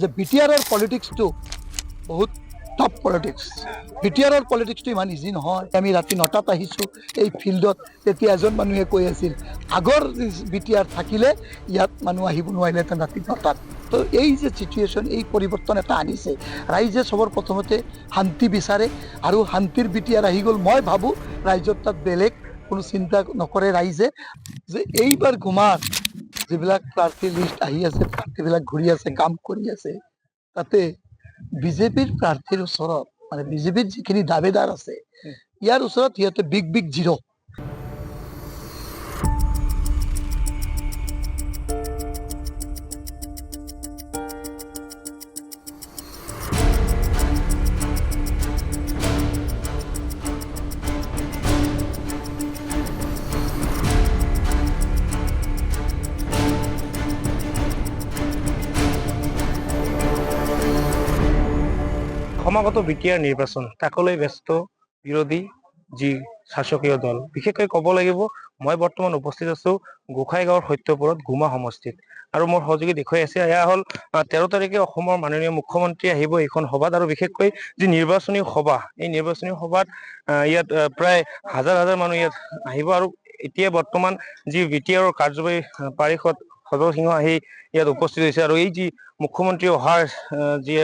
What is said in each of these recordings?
যে বিটিআৰৰ পলিটিক্সটো বহুত টপ পলিটিক্স। বিটিআৰৰ পলিটিক্সটো ইমান ইজি নহয়। আমি ৰাতি 9টাত আহিছোঁ এই ফিল্ডত, তেতিয়া এজন মানুহে কৈ আছিল আগৰ বিটিআৰ থাকিলে ইয়াত মানুহ আহিব নোৱাৰিলেহেঁতেন ৰাতি 9টাত। তো এই যে চিটুৱেশ্যন, এই পৰিৱৰ্তন এটা আনিছে। ৰাইজে চবৰ প্ৰথমতে শান্তি বিচাৰে আৰু শান্তিৰ বিটিআৰ আহি গ'ল। মই ভাবোঁ ৰাইজৰ তাত বেলেগ কোনো চিন্তা নকৰে ৰাইজে, যে এইবাৰ গুমাৰ যিবিলাক প্ৰাৰ্থী লিষ্ট আহি আছে, প্ৰাৰ্থীবিলাক ঘূৰি আছে, কাম কৰি আছে, তাতে বিজেপিৰ প্ৰাৰ্থীৰ ওচৰত মানে বিজেপিৰ যিখিনি দাবেদাৰ আছে ইয়াৰ ওচৰত সিহঁতে বিগ জিৰ'। সমাগত বিটিআৰ নিৰ্বাচন তাকলৈ ব্যস্ত বিৰোধী যি শাসকীয় দল। বিশেষকৈ ক'ব লাগিব মই বৰ্তমান উপস্থিত আছো গোসাইগাঁৱৰ সত্যপুৰত গুমা সমষ্টিত, আৰু মোৰ সহযোগী দেখুৱাই আছে এয়া হ'ল 13 তাৰিখে অসমৰ মাননীয় মুখ্যমন্ত্ৰী আহিব এইখন সভাত। আৰু বিশেষকৈ যি নিৰ্বাচনী সভা, এই নিৰ্বাচনী সভাত ইয়াত প্ৰায় হাজাৰ মানুহ ইয়াত আহিব। আৰু এতিয়া বৰ্তমান যি বিটিআৰৰ কাৰ্যবাহী পাৰিষদ সদৰ সিংহ আহি ইয়াত উপস্থিত হৈছে, আৰু এই যি মুখ্যমন্ত্ৰী অহাৰ যি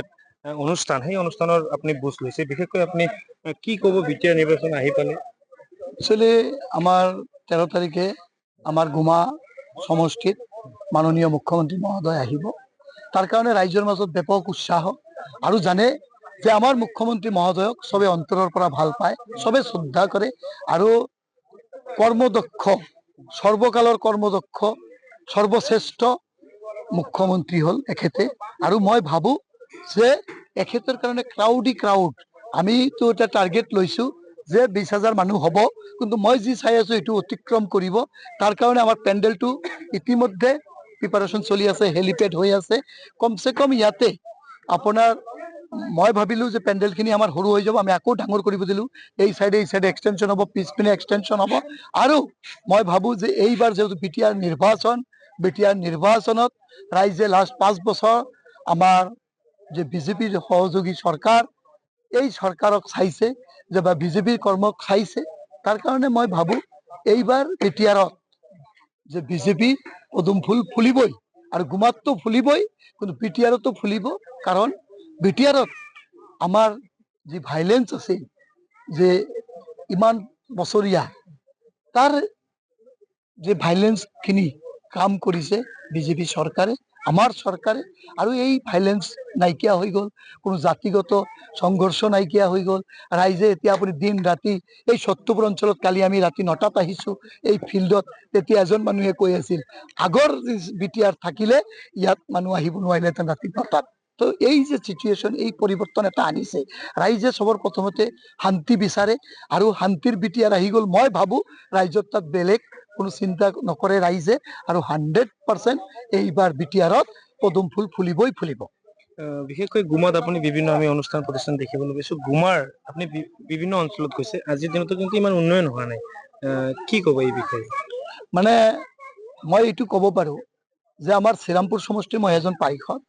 অনুষ্ঠান, সেই অনুষ্ঠানৰ আপুনি বুজ লৈছে। বিশেষকৈ আপুনি কি ক'ব বিটিআৰ নিৰ্বাচন আহি পালে? একচুৱেলি আমাৰ 13 তাৰিখে আমাৰ গুমা সমষ্টিত মাননীয় মুখ্যমন্ত্ৰী মহোদয় আহিব। তাৰ কাৰণে ৰাইজৰ মাজত ব্যাপক উৎসাহ, আৰু জানে যে আমাৰ মুখ্যমন্ত্ৰী মহোদয়ক চবে অন্তৰৰ পৰা ভাল পায়, চবে শ্ৰদ্ধা কৰে, আৰু কৰ্মদক্ষ, সৰ্বকালৰ কৰ্মদক্ষ সৰ্বশ্ৰেষ্ঠ মুখ্যমন্ত্ৰী হ'ল এখেতে। আৰু মই ভাবোঁ যে এখেতৰ কাৰণে ক্ৰাউড, আমিতো এটা টাৰ্গেট লৈছোঁ যে 20,000 মানুহ হ'ব, কিন্তু মই যি চাই আছোঁ এইটো অতিক্ৰম কৰিব। তাৰ কাৰণে আমাৰ পেণ্ডেলটো ইতিমধ্যে প্ৰিপাৰেশ্যন চলি আছে, হেলিপেড হৈ আছে। কমচে কম ইয়াতে আপোনাৰ মই ভাবিলোঁ যে পেণ্ডেলখিনি আমাৰ সৰু হৈ যাব, আমি আকৌ ডাঙৰ কৰিব দিলোঁ। এই চাইডে এক্সটেনশ্যন হ'ব, পিছপিনে এক্সটেনশ্যন হ'ব। আৰু মই ভাবোঁ যে এইবাৰ যিহেতু বিটিআৰ নিৰ্বাচনত ৰাইজে লাষ্ট 5 বছৰ আমাৰ যে বিজেপিৰ সহযোগী চৰকাৰ, এই চৰকাৰক চাইছে যে বা বিজেপিৰ কৰ্মক চাইছে। তাৰ কাৰণে মই ভাবোঁ এইবাৰ বিটিআৰত যে বিজেপি পদুম ফুল ফুলিবই, আৰু গুমাততো ফুলিবই, কিন্তু বিটিআৰতো ফুলিব। কাৰণ বিটিআৰত আমাৰ যি ভাইলেঞ্চ আছিল, যে ইমান বছৰীয়া, তাৰ যে ভাইলেঞ্চখিনি কাম কৰিছে বিজেপি চৰকাৰে, আমাৰ চৰকাৰে, আৰু এই ভাইলেঞ্চ নাইকিয়া হৈ গ'ল, কোনো জাতিগত সংঘৰ্ষ নাইকিয়া হৈ গ'ল। ৰাইজে এতিয়া আপুনি দিন ৰাতি এই সত্যপুৰ অঞ্চলত, কালি আমি ৰাতি 9টাত আহিছোঁ এই ফিল্ডত, তেতিয়া এজন মানুহে কৈ আছিল আগৰ বিটিআৰ থাকিলে ইয়াত মানুহ আহিব নোৱাৰিলেহেঁতেন ৰাতি 9টাত। তো এই যে চিটুৱেশ্যন, এই পৰিৱৰ্তন এটা আনিছে। ৰাইজে চবৰ প্ৰথমতে শান্তি বিচাৰে আৰু শান্তিৰ বিটিআৰ আহি গ'ল। মই ভাবোঁ ৰাইজৰ তাত বেলেগ কোনো চিন্তা নকৰে ৰাইজে, আৰু 100% এইবাৰ বিটিআৰত পদুম ফুল ফুলিবই ফুলিব। বিশেষকৈ গুমাত আপুনি বিভিন্ন আমি অনুষ্ঠান প্ৰতিষ্ঠান দেখিবলৈ পাইছোঁ। গুমাৰ আপুনি বিভিন্ন অঞ্চলত গৈছে, আজিৰ দিনতো কিন্তু ইমান উন্নয়ন হোৱা নাই, কি ক'ব এই বিষয়ে? মানে মই এইটো ক'ব পাৰোঁ যে আমাৰ শ্ৰীৰামপুৰ সমষ্টিৰ মই এজন পাৰিষদ।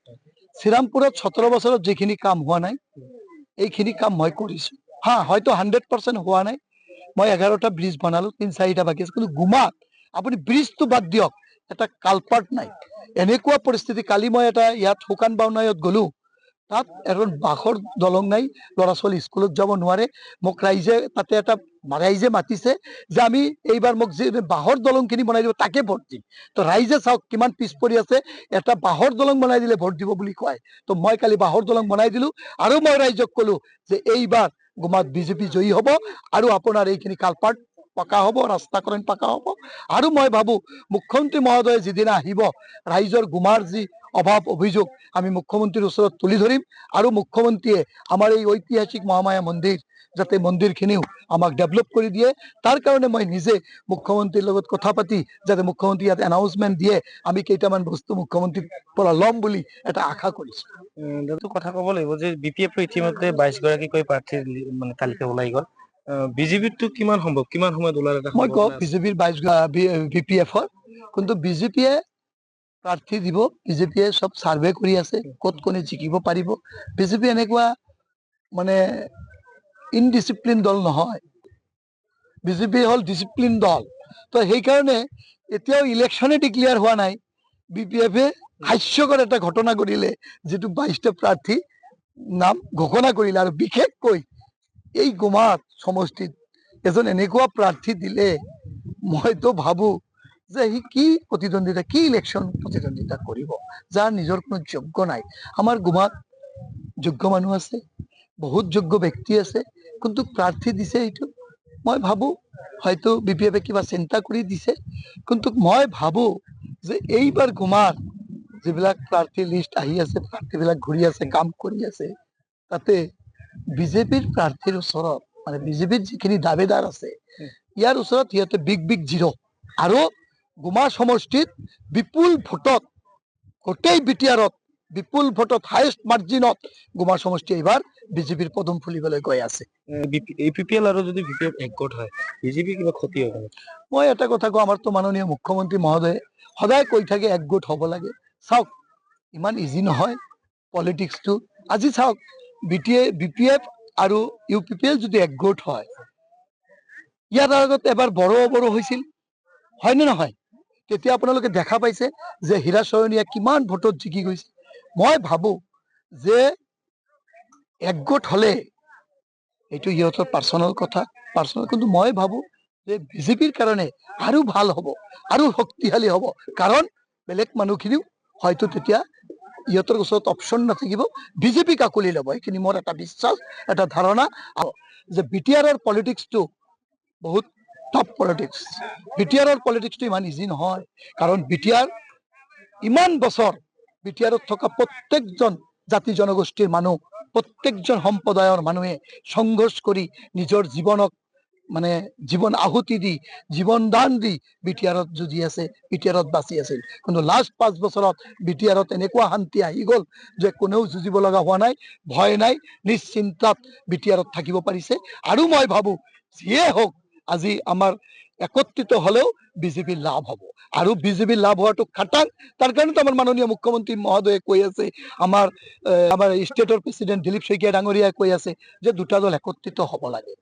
শ্ৰীৰামপুৰত 17 বছৰত যিখিনি কাম হোৱা নাই, এইখিনি কাম মই কৰিছোঁ। হয়তো 100% হোৱা নাই। মই 11টা ব্ৰিজ বনালোঁ, 3-4টা বাকী আছে। কিন্তু গুমাত আপুনি ব্ৰিজটো বাদ দিয়ক, এটা কালপাৰ্ট নাই। এনেকুৱা পৰিস্থিতি, কালি মই এটা ইয়াত শুকান বাউনায়ত গ'লোঁ, তাত এখন বাঁহৰ দলং নাই, ল'ৰা ছোৱালী স্কুলত যাব নোৱাৰে। মোক ৰাইজে তাতে ৰাইজে মাতিছে যে আমি এইবাৰ মোক যি বাঁহৰ দলংখিনি বনাই দিব তাকে ভোট দিম। তো ৰাইজে চাওক কিমান পিছ পৰি আছে, এটা বাঁহৰ দলং বনাই দিলে ভোট দিব বুলি কয়। তো মই কালি বাঁহৰ দলং বনাই দিলোঁ, আৰু মই ৰাইজক ক'লোঁ যে এইবাৰ গুমাত বিজেপি জয়ী হ'ব, আৰু আপোনাৰ এইখিনি কালপাৰ্ট পকা হ'ব, ৰাস্তাকৰণ পকা হ'ব। আৰু মই ভাবোঁ মুখ্যমন্ত্ৰী মহোদয়ে যিদিনা আহিব, ৰাইজৰ গুমাৰ যি অভাৱ অভিযোগ আমি মুখ্যমন্ত্ৰীৰ ওচৰত তুলি ধৰিম, আৰু মুখ্যমন্ত্ৰীয়ে আমাৰ এই ঐতিহাসিক মহামায়া মন্দিৰ, যাতে মন্দিৰখিনিও আমাক ডেভেলপ কৰি দিয়ে, তাৰ কাৰণে মই নিজে মুখ্যমন্ত্ৰীৰ লগত কথা পাতি যাতে মুখ্যমন্ত্ৰী ইয়াত এনাউন্সমেণ্ট দিয়ে, আমি কেইটামান বস্তু মুখ্যমন্ত্ৰীৰ পৰা ল'ম বুলি এটা আশা কৰিছোঁ। দাদা কথা ক'ব লাগিব যে বিপিএফৰ ইতিমধ্যে 22 গৰাকীকৈ প্ৰাৰ্থীৰ মানে তালিকা ওলাই গ'ল। বিজেপিটো কিমান সম্ভৱ, কিমান সময়ত ওলালে? মই কওঁ বিজেপিৰ 22 বিপিএফৰ, কিন্তু বিজেপিয়ে প্ৰাৰ্থী দিব। বিজেপিয়ে চব চাৰ্ভে কৰি আছে ক'ত কোনে জিকিব পাৰিব। বিজেপি এনেকুৱা মানে ইনডিচিপ্লিন দল নহয়, বিজেপি হ'ল ডিচিপ্লিন দল। তো সেইকাৰণে এতিয়াও ইলেকশ্যনে ডিক্লেয়াৰ হোৱা নাই, BPF-এ হাস্যকৰ এটা ঘটনা কৰিলে, যিটো 22টা প্ৰাৰ্থী নাম ঘোষণা কৰিলে। আৰু বিশেষকৈ এই গোমা সমষ্টিত এজন এনেকুৱা প্ৰাৰ্থী দিলে, মইতো ভাবো যে সি কি প্ৰতিদ্বন্দ্বিতা, কি ইলেকশ্যন প্ৰতিদ্বন্দ্বিতা কৰিব, যাৰ নিজৰ কোনো যোগ্য নাই। আমাৰ গোমাত যোগ্য মানুহ আছে, বহুত যোগ্য ব্যক্তি আছে, কিন্তু প্ৰাৰ্থী দিছে এইটো মই ভাবো হয়তো BPF-এ কিবা চিন্তা কৰি দিছে। কিন্তু মই ভাবো যে এইবাৰ গোমাৰ যিবিলাক প্ৰাৰ্থী লিষ্ট আহি আছে, প্ৰাৰ্থীবিলাক ঘূৰি আছে, কাম কৰি আছে, তাতে বিজেপিৰ প্ৰাৰ্থীৰ ওচৰত মানে বিজেপিৰ যিখিনি দাবেদাৰ আছে, ইয়াৰ ওচৰত সিহঁতে বিগ জিৰ'। আৰু গোমা সমষ্টিত বিপুল ভোটত, গোটেই BTR-ত বিপুল ভোটত, হাইয়েষ্ট মাৰ্জিনত গোমা সমষ্টি এইবাৰ বিজেপিৰ পদম ফুলিবলৈ গৈ আছে। APPL আৰু যদি BPF একগোট হয়, বিজেপি কিবা ক্ষতি হ'ব নেকি? মই এটা কথা কওঁ, আমাৰতো মাননীয় মুখ্যমন্ত্ৰী মহোদয়ে সদায় কৈ থাকে একগোট হ'ব লাগে। চাওক, ইমান ইজি নহয় পলিটিক্সটো। আজি চাওক, BPF আৰু UPPL যদি একগোট হয়, ইয়াৰ আগত এবাৰ বড়ো হৈছিল, হয়নে নহয়? তেতিয়া আপোনালোকে দেখা পাইছে যে হীৰা চয়নীয়ে কিমান ভোটত জিকি গৈছে। মই ভাবো যে একগোট হলে, এইটো সিহঁতৰ পাৰ্চনেল কথা, কিন্তু মই ভাবো যে বিজেপিৰ কাৰণে আৰু ভাল হ'ব, আৰু শক্তিশালী হ'ব। কাৰণ বেলেগ মানুহখিনিও হয়তো তেতিয়া ইহঁতৰ ওচৰত অপশ্যন নাথাকিব, বিজেপি কাকুলি ল'ব। এইখিনি মোৰ এটা বিশ্বাস, এটা ধাৰণা যে BTR-ৰ পলিটিক্সটো বহুত টাফ পলিটিক্স। BTR-ৰ পলিটিক্সটো ইমান ইজি নহয়, কাৰণ BTR ইমান বছৰ, BTR-ত থকা প্ৰত্যেকজন জাতি জনগোষ্ঠীৰ মানুহ, প্ৰত্যেকজন সম্প্ৰদায়ৰ মানুহে সংঘৰ্ষ কৰি নিজৰ জীৱনক মানে জীৱন আহুতি দি, জীৱন দান দি BTR-ত যুঁজি আছে, BTR-ত বাচি আছিল। কিন্তু লাষ্ট 5 বছৰত BTR-ত এনেকুৱা শান্তি আহি গ'ল যে কোনেও যুঁজিব লগা হোৱা নাই, ভয় নাই, নিশ্চিন্তাত BTR-ত থাকিব পাৰিছে। আৰু মই ভাবো যিয়ে হওক, আজি আমাৰ একত্ৰিত হলেও বিজেপিৰ লাভ হ'ব। আৰু বিজেপিৰ লাভ হোৱাটো খাটাং। তাৰ কাৰণেতো আমাৰ মাননীয় মুখ্যমন্ত্ৰী মহোদয়ে কৈ আছে, আমাৰ ষ্টেটৰ প্ৰেচিডেণ্ট দিলীপ শইকীয়া ডাঙৰীয়াই কৈ আছে যে দুটা দল একত্ৰিত হ'ব লাগে।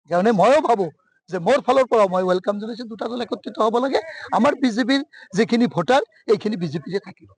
সেইকাৰণে ময়ো ভাবো যে মোৰ ফালৰ পৰা মই ৱেলকাম জনাইছো, দুটা দল একত্ৰিত হ'ব লাগে। আমাৰ বিজেপিৰ যিখিনি ভোটাৰ, এইখিনি বিজেপিৰে থাকিব।